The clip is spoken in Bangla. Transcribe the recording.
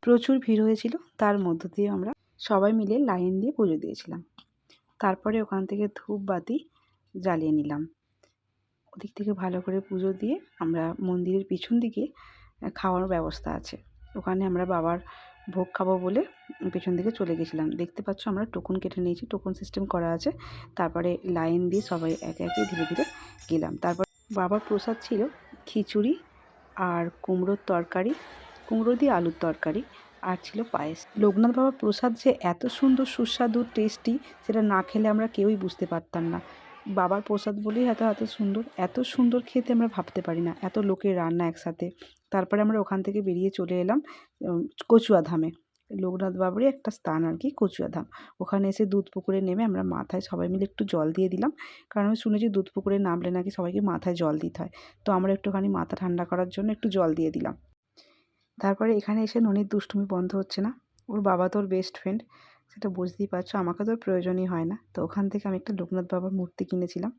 প্রচুর ভিড় হয়েছিল, তার মধ্য দিয়ে আমরা সবাই মিলে লাইন দিয়ে পুজো দিয়েছিলাম। তারপরে ওখান থেকে ধূপবাতি জ্বালিয়ে নিলাম। ওদিক থেকে ভালো করে পুজো দিয়ে আমরা মন্দিরের পিছন দিকে খাওয়ার ব্যবস্থা আছে, ওখানে আমরা বাবার ভোগ খাবো বলে পেছন দিকে চলে গেছিলাম। দেখতে পাচ্ছ আমরা টোকন কেটে নিয়েছি, টোকন সিস্টেম করা আছে। তারপরে লাইন দিয়ে সবাই একে একে ধীরে ধীরে গেলাম। তারপর বাবার প্রসাদ ছিল খিচুড়ি আর কুমড়োর তরকারি, কুমড়ো দিয়ে আলুর তরকারি, আর ছিল পায়েস। লোকনাথ বাবার প্রসাদ যে এত সুন্দর সুস্বাদু টেস্টি, সেটা না খেলে আমরা কেউই বুঝতে পারতাম না। বাবার প্রসাদ বলেই এত সুন্দর খেতে আমরা ভাবতে পারি না, এত লোকের রান্না একসাথে। তারপরে আমরা ওখান থেকে বেরিয়ে চলে এলাম কচুয়াধামে। লোকনাথ বাবারই একটা স্থান আর কি, কচুয়াধাম। ওখানে এসে দুধ পুকুরে নেমে আমরা মাথায় সবাই মিলে একটু জল দিয়ে দিলাম, কারণ আমি শুনেছি দুধ পুকুরে নামলে নাকি সবাইকে মাথায় জল দিতে হয়। তো আমরা একটুখানি মাথা ঠান্ডা করার জন্য একটু জল দিয়ে দিলাম। তারপরে এখানে এসে ননির দুষ্টুমি বন্ধ হচ্ছে না। ওর বাবা তো ওর বেস্ট ফ্রেন্ড, সেটা বুঝতেই পারছো, আমাকে তো ওর প্রয়োজনই হয় না। তো ওখান থেকে আমি একটা লোকনাথ বাবার মূর্তি কিনেছিলাম।